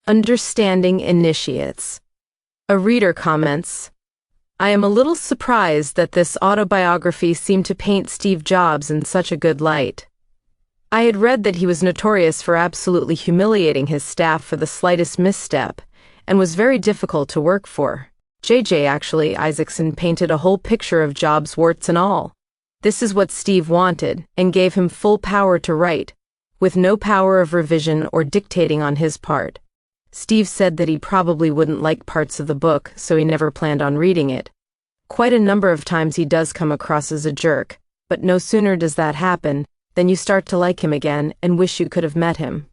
Understanding initiates. A reader comments, I am a little surprised that this autobiography seemed to paint Steve Jobs in such a good light. I had read that he was notorious for absolutely humiliating his staff for the slightest misstep, and was very difficult to work for. Isaacson painted a whole picture of Jobs, warts and all. This is what Steve wanted, and gave him full power to write, with no power of revision or dictating on his part. Steve said that he probably wouldn't like parts of the book, so he never planned on reading it. Quite a number of times he does come across as a jerk, but no sooner does that happen than you start to like him again and wish you could have met him.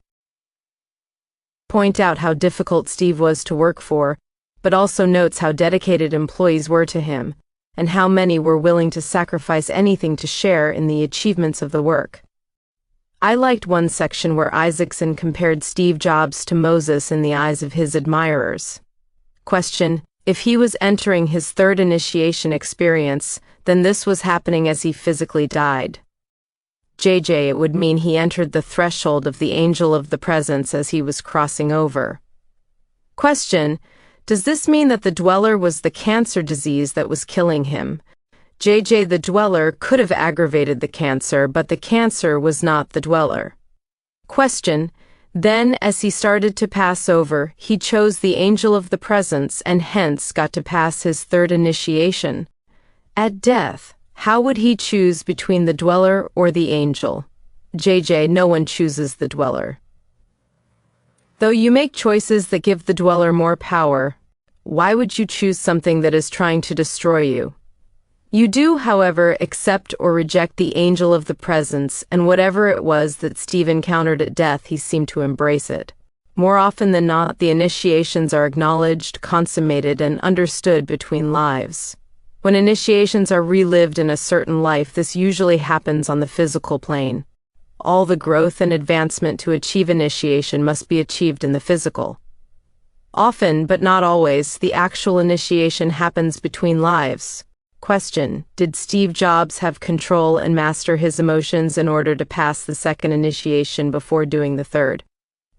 Point out how difficult Steve was to work for, but also notes how dedicated employees were to him, and how many were willing to sacrifice anything to share in the achievements of the work. I liked one section where Isaacson compared Steve Jobs to Moses in the eyes of his admirers. Question: if he was entering his third initiation experience, then this was happening as he physically died. It would mean he entered the threshold of the angel of the presence as he was crossing over. Question: does this mean that the dweller was the cancer disease that was killing him? The dweller could have aggravated the cancer, but the cancer was not the dweller. Question: then, as he started to pass over, he chose the angel of the presence and hence got to pass his third initiation. At death, how would he choose between the dweller or the angel? No one chooses the dweller. Though you make choices that give the dweller more power, why would you choose something that is trying to destroy you? You do, however, accept or reject the angel of the presence, and whatever it was that Steve encountered at death, he seemed to embrace it. More often than not, the initiations are acknowledged, consummated, and understood between lives. When initiations are relived in a certain life, this usually happens on the physical plane. All the growth and advancement to achieve initiation must be achieved in the physical. Often, but not always, the actual initiation happens between lives. Question: did Steve Jobs have control and master his emotions in order to pass the second initiation before doing the third?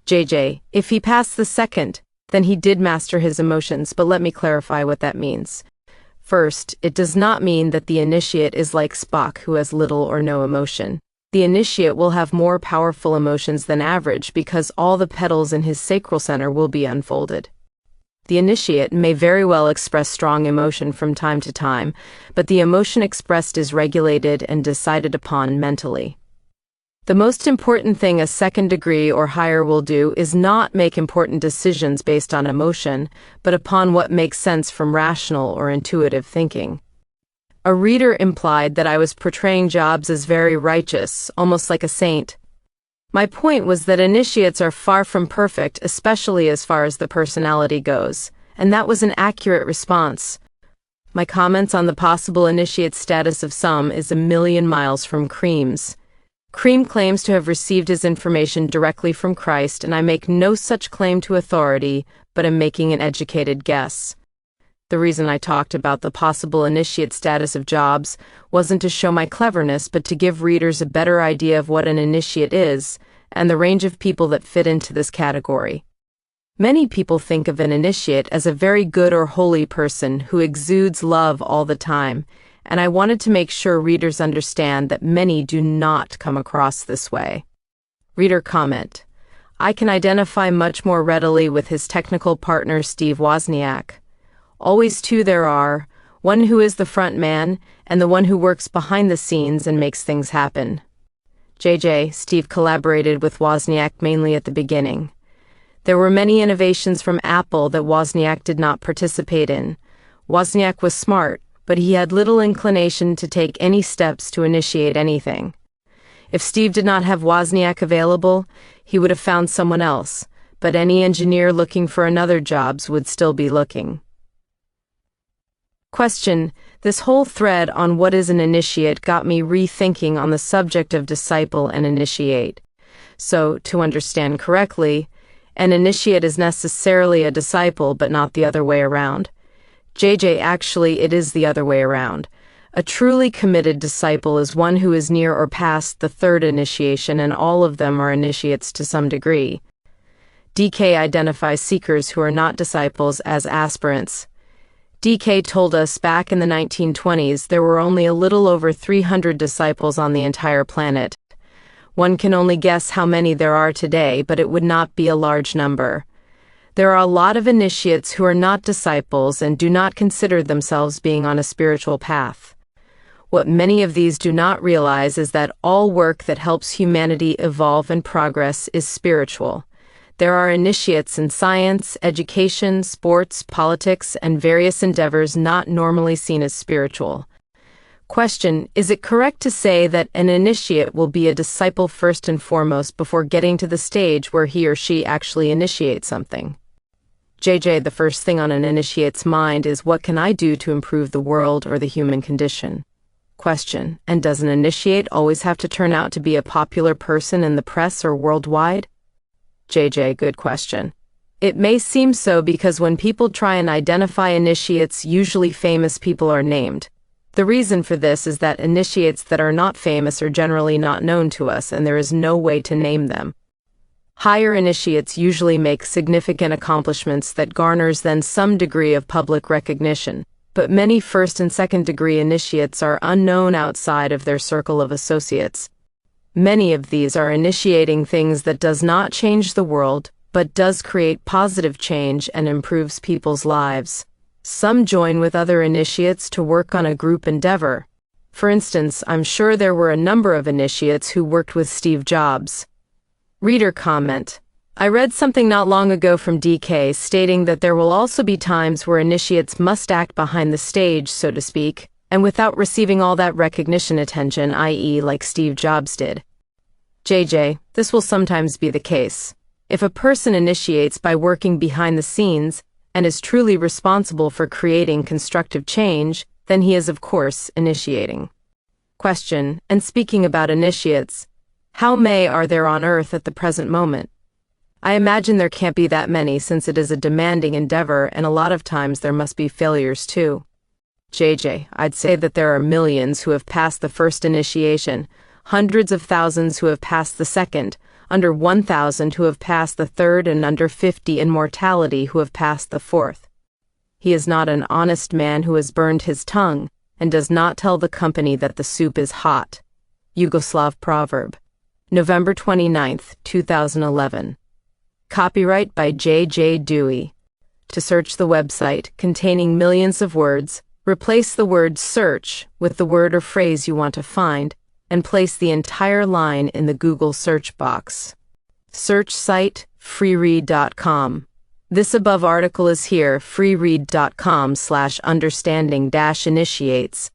If he passed the second, then he did master his emotions, but let me clarify what that means. First, it does not mean that the initiate is like Spock, who has little or no emotion. The initiate will have more powerful emotions than average because all the petals in his sacral center will be unfolded. The initiate may very well express strong emotion from time to time, but the emotion expressed is regulated and decided upon mentally. The most important thing a second degree or higher will do is not make important decisions based on emotion, but upon what makes sense from rational or intuitive thinking. A reader implied that I was portraying Jobs as very righteous, almost like a saint. My point was that initiates are far from perfect, especially as far as the personality goes, and that was an accurate response. My comments on the possible initiate status of some is a million miles from Cream's. Cream claims to have received his information directly from Christ, and I make no such claim to authority, but am making an educated guess. The reason I talked about the possible initiate status of Jobs wasn't to show my cleverness, but to give readers a better idea of what an initiate is, and the range of people that fit into this category. Many people think of an initiate as a very good or holy person who exudes love all the time, and I wanted to make sure readers understand that many do not come across this way. Reader comment: I can identify much more readily with his technical partner Steve Wozniak. Always two there are, one who is the front man, and the one who works behind the scenes and makes things happen. Steve collaborated with Wozniak mainly at the beginning. There were many innovations from Apple that Wozniak did not participate in. Wozniak was smart, but he had little inclination to take any steps to initiate anything. If Steve did not have Wozniak available, he would have found someone else, but any engineer looking for another Jobs would still be looking. Question: this whole thread on what is an initiate got me rethinking on the subject of disciple and initiate. So, to understand correctly, an initiate is necessarily a disciple, but not the other way around. Actually, it is the other way around. A truly committed disciple is one who is near or past the third initiation, and all of them are initiates to some degree. DK identifies seekers who are not disciples as aspirants. DK told us back in the 1920s there were only a little over 300 disciples on the entire planet. One can only guess how many there are today, but it would not be a large number. There are a lot of initiates who are not disciples and do not consider themselves being on a spiritual path. What many of these do not realize is that all work that helps humanity evolve and progress is spiritual. There are initiates in science, education, sports, politics, and various endeavors not normally seen as spiritual. Question: is it correct to say that an initiate will be a disciple first and foremost before getting to the stage where he or she actually initiates something? JJ, the first thing on an initiate's mind is, what can I do to improve the world or the human condition? Question: and does an initiate always have to turn out to be a popular person in the press or worldwide? JJ, good question. It may seem so because when people try and identify initiates, usually famous people are named. The reason for this is that initiates that are not famous are generally not known to us, and there is no way to name them. Higher initiates usually make significant accomplishments that garners then some degree of public recognition, but many first and second degree initiates are unknown outside of their circle of associates. Many of these are initiating things that does not change the world, but does create positive change and improves people's lives. Some join with other initiates to work on a group endeavor. For instance, I'm sure there were a number of initiates who worked with Steve Jobs. Reader comment: I read something not long ago from DK stating that there will also be times where initiates must act behind the stage, so to speak, and without receiving all that recognition attention, i.e. like Steve Jobs did. JJ, this will sometimes be the case. If a person initiates by working behind the scenes and is truly responsible for creating constructive change, then he is of course initiating. Question: and speaking about initiates, how many are there on Earth at the present moment? I imagine there can't be that many since it is a demanding endeavor and a lot of times there must be failures too. JJ, I'd say that there are millions who have passed the first initiation, hundreds of thousands who have passed the second, under 1,000 who have passed the third, and under 50 in mortality who have passed the fourth. He is not an honest man who has burned his tongue, and does not tell the company that the soup is hot. Yugoslav proverb. November 29, 2011. Copyright by J.J. Dewey. To search the website containing millions of words, replace the word search with the word or phrase you want to find, and place the entire line in the Google search box. Search site, freeread.com. This above article is here, freeread.com/understanding-initiates/.